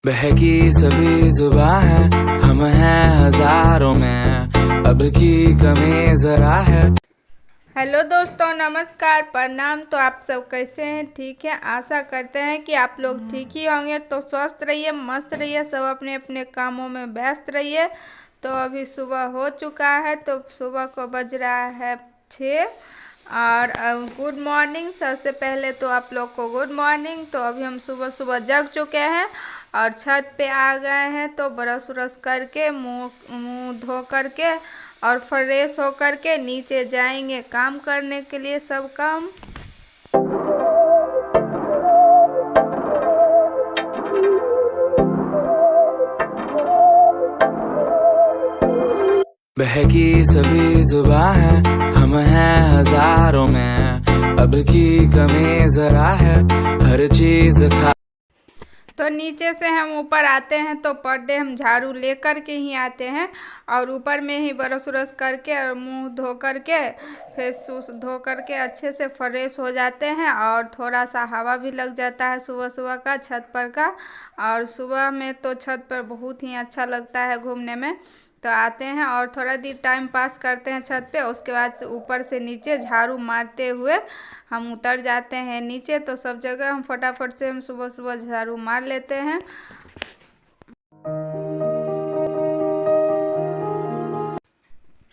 बहकी सभी जुबां है, हम हैं हजारों में, अब की कमी जरा है। हेलो दोस्तों, नमस्कार, प्रणाम। तो आप सब कैसे हैं? ठीक है, आशा करते हैं कि आप लोग ठीक ही होंगे। तो स्वस्थ रहिए, मस्त रहिए, सब अपने अपने कामों में व्यस्त रहिए। तो अभी सुबह हो चुका है, तो सुबह को बज रहा है 6 और गुड मॉर्निंग। सबसे पहले तो आप लोग को गुड मॉर्निंग। तो अभी हम सुबह सुबह जग चुके हैं और छत पे आ गए हैं। तो ब्रश व्रश करके मुंह धो करके और फ्रेश होकर के नीचे जाएंगे काम करने के लिए, सब काम। बहकी सभी जुबां है, हम हैं हजारों में, अब की कमी जरा है, हर चीज खा। तो नीचे से हम ऊपर आते हैं तो पर डे हम झाड़ू लेकर के ही आते हैं और ऊपर में ही ब्रश व्रश करके और मुंह धो करके फेस धो करके अच्छे से फ्रेश हो जाते हैं और थोड़ा सा हवा भी लग जाता है सुबह सुबह का छत पर का। और सुबह में तो छत पर बहुत ही अच्छा लगता है घूमने में। तो आते हैं और थोड़ा देर टाइम पास करते हैं छत पे। उसके बाद ऊपर से नीचे झाड़ू मारते हुए हम उतर जाते हैं नीचे। तो सब जगह हम फटाफट से हम सुबह सुबह झाड़ू मार लेते हैं।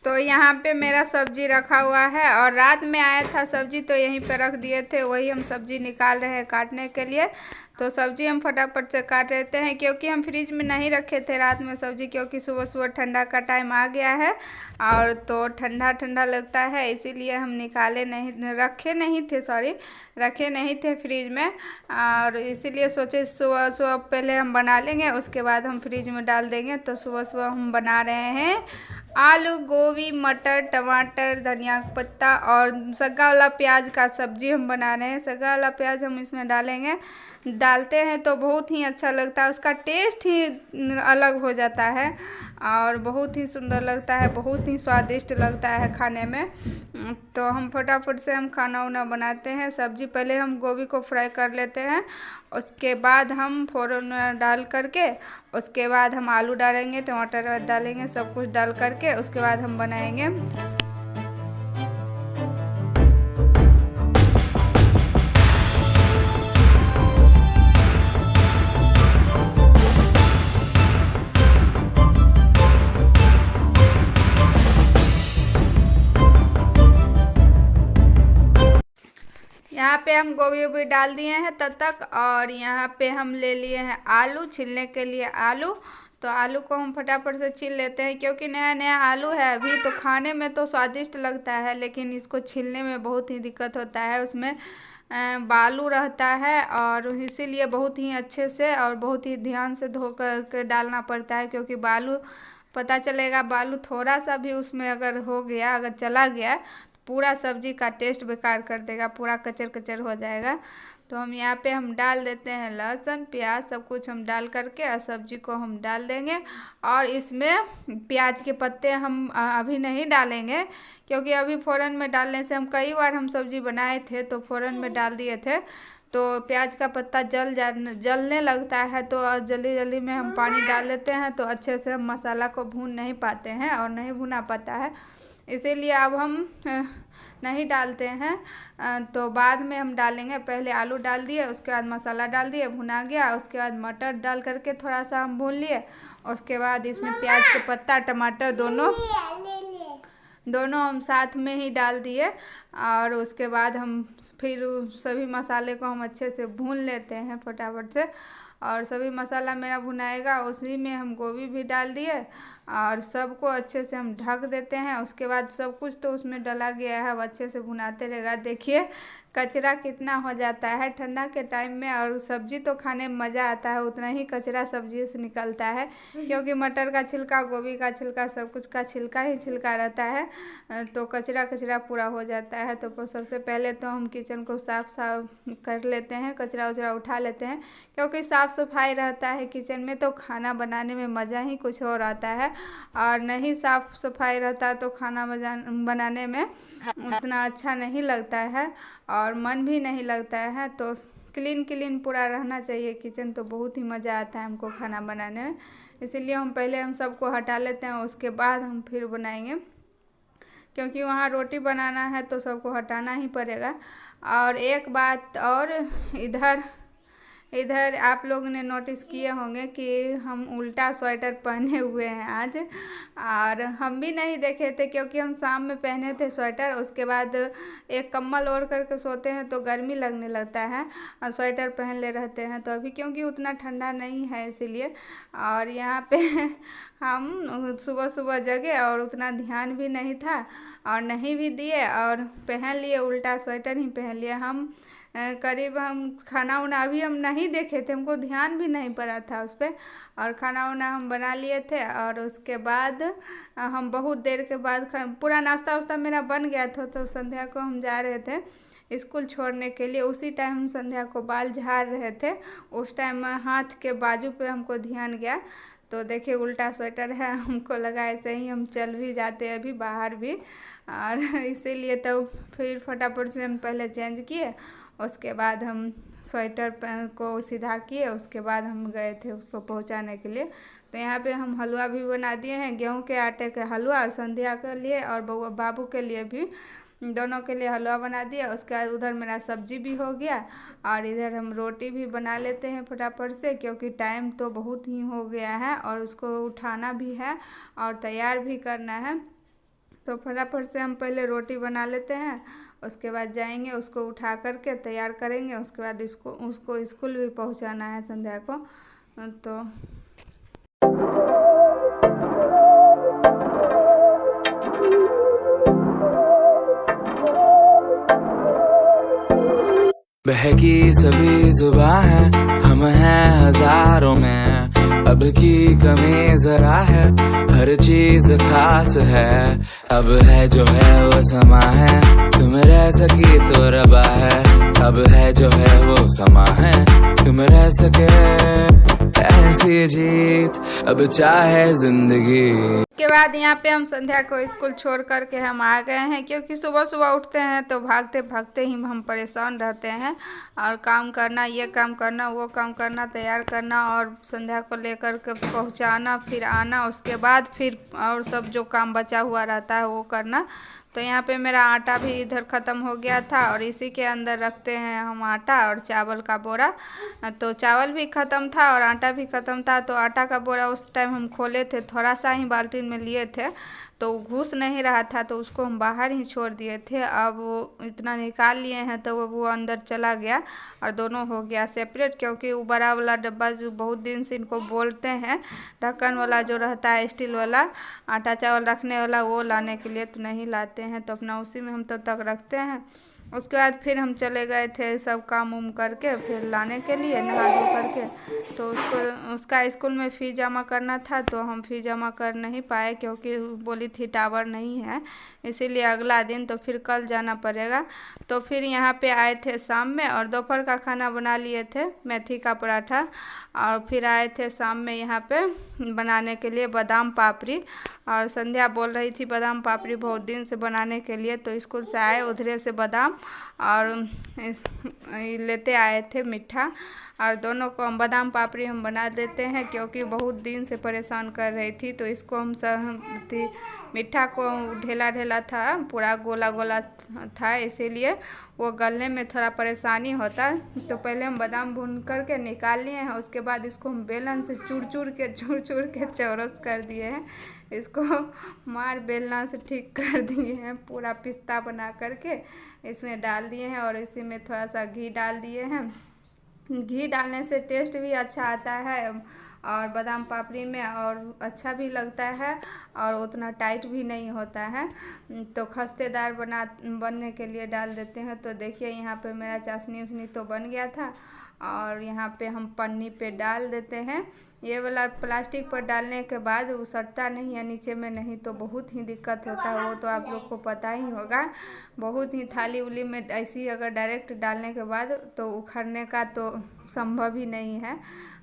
तो यहाँ पे मेरा सब्जी रखा हुआ है और रात में आया था सब्जी, तो यहीं पे रख दिए थे, वही हम सब्जी निकाल रहे हैं काटने के लिए। तो सब्जी हम फटाफट से काट लेते हैं क्योंकि हम फ्रिज में नहीं रखे थे रात में सब्जी, क्योंकि सुबह सुबह ठंडा का टाइम आ गया है और तो ठंडा ठंडा लगता है, इसीलिए हम निकाले नहीं, रखे नहीं थे फ्रिज में। और इसीलिए सोचे सुबह सुबह पहले हम बना लेंगे, उसके बाद हम फ्रिज में डाल देंगे। तो सुबह सुबह हम बना रहे हैं आलू गोभी मटर टमाटर धनिया का पत्ता और सग्गा वाला प्याज का सब्जी हम बना रहे हैं। सग्गा वाला प्याज हम इसमें डालते हैं तो बहुत ही अच्छा लगता है, उसका टेस्ट ही अलग हो जाता है और बहुत ही सुंदर लगता है, बहुत ही स्वादिष्ट लगता है खाने में। तो हम फटाफट से हम खाना वाना बनाते हैं। सब्जी पहले हम गोभी को फ्राई कर लेते हैं, उसके बाद हम फ़ौरन डाल करके उसके बाद हम आलू डालेंगे, टमाटर डालेंगे, सब कुछ डाल करके उसके बाद हम बनाएंगे। यहाँ पे हम गोभी वोभी डाल दिए हैं तब तक, और यहाँ पे हम ले लिए हैं आलू छीलने के लिए आलू। तो आलू को हम फटाफट से छील लेते हैं क्योंकि नया नया आलू है अभी, तो खाने में तो स्वादिष्ट लगता है लेकिन इसको छीलने में बहुत ही दिक्कत होता है, उसमें बालू रहता है और इसीलिए बहुत ही अच्छे से और बहुत ही ध्यान से धो कर डालना पड़ता है, क्योंकि बालू पता चलेगा, बालू थोड़ा सा भी उसमें अगर हो गया, अगर चला गया, पूरा सब्जी का टेस्ट बेकार कर देगा, पूरा कचर कचर हो जाएगा। तो हम यहाँ पे हम डाल देते हैं लहसुन प्याज सब कुछ हम डाल करके और सब्जी को हम डाल देंगे। और इसमें प्याज के पत्ते हम अभी नहीं डालेंगे क्योंकि अभी फ़ौरन में डालने से, हम कई बार हम सब्जी बनाए थे तो फ़ौरन में डाल दिए थे तो प्याज का पत्ता जलने लगता है, तो जल्दी जल्दी में हम पानी डाल लेते हैं तो अच्छे से हम मसाला को भून नहीं पाते हैं और नहीं भुना पाता है, इसीलिए अब हम नहीं डालते हैं। तो बाद में हम डालेंगे। पहले आलू डाल दिए, उसके बाद मसाला डाल दिए, भुना गया, उसके बाद मटर डाल करके थोड़ा सा हम भून लिए, उसके बाद इसमें प्याज के पत्ता टमाटर दोनों हम साथ में ही डाल दिए और उसके बाद हम फिर सभी मसाले को हम अच्छे से भून लेते हैं फटाफट से। और सभी मसाला मेरा भुनाएगा, उसी में हम गोभी भी डाल दिए और सबको अच्छे से हम ढक देते हैं। उसके बाद सब कुछ तो उसमें डला गया है, अब अच्छे से भुनाते रहेगा। देखिए कचरा कितना हो जाता है ठंडा के टाइम में, और सब्जी तो खाने में मज़ा आता है, उतना ही कचरा सब्जी से निकलता है क्योंकि मटर का छिलका गोभी का छिलका सब कुछ का छिलका ही छिलका रहता है, तो कचरा कचरा पूरा हो जाता है। तो सबसे पहले तो हम किचन को साफ कर लेते हैं, कचरा उचरा उठा लेते हैं, क्योंकि साफ़ सफाई रहता है किचन में तो खाना बनाने में मज़ा ही कुछ और आता है, और नहीं साफ़ सफाई रहता तो खाना बनाने में उतना अच्छा नहीं लगता है और मन भी नहीं लगता है। तो क्लीन पूरा रहना चाहिए किचन, तो बहुत ही मज़ा आता है हमको खाना बनाने में। इसीलिए हम सबको हटा लेते हैं, उसके बाद हम फिर बनाएंगे, क्योंकि वहाँ रोटी बनाना है तो सबको हटाना ही पड़ेगा। और एक बात और, इधर आप लोगों ने नोटिस किए होंगे कि हम उल्टा स्वेटर पहने हुए हैं आज, और हम भी नहीं देखे थे क्योंकि हम शाम में पहने थे स्वेटर, उसके बाद एक कम्बल ओढ़ करके सोते हैं तो गर्मी लगने लगता है और स्वेटर पहन ले रहते हैं। तो अभी क्योंकि उतना ठंडा नहीं है इसीलिए, और यहाँ पे हम सुबह सुबह जगे और उतना ध्यान भी नहीं था और नहीं भी दिए और पहन लिए, उल्टा स्वेटर ही पहन लिए। हम करीब हम खाना उना अभी हम नहीं देखे थे, हमको ध्यान भी नहीं पड़ा था उस पर, और खाना उना हम बना लिए थे। और उसके बाद हम बहुत देर के बाद पूरा नाश्ता वास्ता मेरा बन गया था, तो संध्या को हम जा रहे थे स्कूल छोड़ने के लिए। उसी टाइम हम संध्या को बाल झाड़ रहे थे, उस टाइम हाथ के बाजू पे हमको ध्यान गया, तो देखिए उल्टा स्वेटर है, हमको लगा ऐसे ही हम चल भी जाते अभी बाहर भी, और इसीलिए तो फिर फटाफट से हम पहले चेंज किए, उसके बाद हम स्वेटर को सीधा किए, उसके बाद हम गए थे उसको पहुंचाने के लिए। तो यहाँ पे हम हलवा भी बना दिए हैं, गेहूं के आटे का हलवा, और संध्या के लिए और बाबू के लिए भी, दोनों के लिए हलवा बना दिया। उसके बाद उधर मेरा सब्जी भी हो गया, और इधर हम रोटी भी बना लेते हैं फटाफट से, क्योंकि टाइम तो बहुत ही हो गया है और उसको उठाना भी है और तैयार भी करना है। तो फटाफट से हम पहले रोटी बना लेते हैं, उसके बाद जाएंगे उसको उठा करके तैयार करेंगे, उसके बाद उसको स्कूल भी पहुंचाना है संध्या को। तो बहकी सभी जुबां है, हम हैं हजारों में, अब की कमी जरा है, हर चीज खास है। अब है जो है वो समा है, तुम रह सकी तो रबा है, अब है जो है वो समा है, तुम रह सके ऐसी जीत, अब चाहे जिंदगी। के बाद यहाँ पे हम संध्या को स्कूल छोड़ करके हम आ गए हैं, क्योंकि सुबह सुबह उठते हैं तो भागते भागते ही हम परेशान रहते हैं, और काम करना, ये काम करना, वो काम करना, तैयार करना, और संध्या को लेकर के पहुँचाना, फिर आना, उसके बाद फिर और सब जो काम बचा हुआ रहता है वो करना। तो यहाँ पे मेरा आटा भी इधर ख़त्म हो गया था, और इसी के अंदर रखते हैं हम आटा और चावल का बोरा। तो चावल भी ख़त्म था और आटा भी ख़त्म था, तो आटा का बोरा उस टाइम हम खोले थे, थोड़ा सा ही बाल्टी में लिए थे, तो घुस नहीं रहा था, तो उसको हम बाहर ही छोड़ दिए थे। अब वो इतना निकाल लिए हैं तो वो अंदर चला गया और दोनों हो गया सेपरेट, क्योंकि वो बड़ा वाला डब्बा जो बहुत दिन से इनको बोलते हैं, ढक्कन वाला जो रहता है स्टील वाला आटा चावल रखने वाला, वो लाने के लिए तो नहीं लाते हैं, तो अपना उसी में हम तब तक रखते हैं। उसके बाद फिर हम चले गए थे सब काम उम करके, फिर लाने के लिए नहा धो करके। तो उसका स्कूल में फ़ी जमा करना था, तो हम फ़ी जमा कर नहीं पाए, क्योंकि बोली थी टावर नहीं है, इसीलिए अगला दिन, तो फिर कल जाना पड़ेगा। तो फिर यहाँ पे आए थे शाम में, और दोपहर का खाना बना लिए थे मेथी का पराठा, और फिर आए थे शाम में यहाँ पे बनाने के लिए बादाम पापड़ी। और संध्या बोल रही थी बादाम पापड़ी बहुत दिन से बनाने के लिए, तो स्कूल से आए उधरे से बादाम और लेते आए थे मीठा, और दोनों को हम बादाम पापड़ी हम बना देते हैं, क्योंकि बहुत दिन से परेशान कर रही थी। तो इसको हम मीठा को ढेला ढेला था, पूरा गोला गोला था, इसीलिए वो गलने में थोड़ा परेशानी होता। तो पहले हम बादाम भून करके निकाल लिए हैं, उसके बाद इसको हम बेलन से चूर चूर के चौरस कर दिए हैं, इसको मार बेलना से ठीक कर दिए हैं, पूरा पिस्ता बना करके इसमें डाल दिए हैं, और इसी में थोड़ा सा घी डाल दिए हैं। घी डालने से टेस्ट भी अच्छा आता है और बादाम पापड़ी में, और अच्छा भी लगता है, और उतना टाइट भी नहीं होता है। तो खस्तेदार बनने के लिए डाल देते हैं। तो देखिए यहाँ पे मेरा चाशनी उशनी तो बन गया था, और यहाँ पे हम पन्नी पे डाल देते हैं। ये वाला प्लास्टिक पर डालने के बाद वो सटता नहीं है नीचे में, नहीं तो बहुत ही दिक्कत होता है, वो तो आप लोग को पता ही होगा। बहुत ही थाली उली में ऐसी अगर डायरेक्ट डालने के बाद तो उखड़ने का तो संभव ही नहीं है,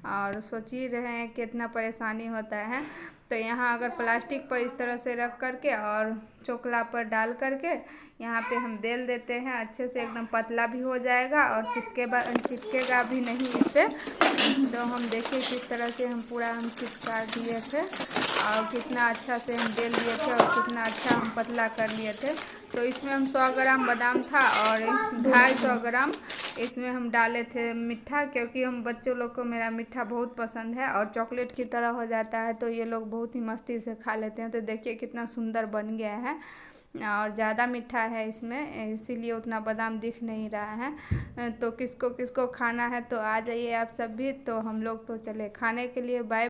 और सोच ही रहे हैं कितना परेशानी होता है। तो यहाँ अगर प्लास्टिक पर इस तरह से रख करके और चोकला पर डाल करके यहाँ पे हम बेल देते हैं। अच्छे से एकदम पतला भी हो जाएगा और चिपकेगा भी नहीं इस पर। तो हम देखिए किस तरह से हम पूरा चिपका दिए थे और कितना अच्छा से हम बेल दिए थे और कितना अच्छा हम पतला कर लिए थे। तो इसमें हम 100 ग्राम बादाम था और 250 ग्राम इसमें हम डाले थे मीठा, क्योंकि हम बच्चों लोग को मेरा मीठा बहुत पसंद है और चॉकलेट की तरह हो जाता है तो ये लोग बहुत ही मस्ती से खा लेते हैं। तो देखिए कितना सुंदर बन गया है और ज़्यादा मीठा है इसमें, इसीलिए उतना बादाम दिख नहीं रहा है। तो किसको किसको खाना है तो आ जाइए आप सब भी। तो हम लोग तो चले खाने के लिए। बाय।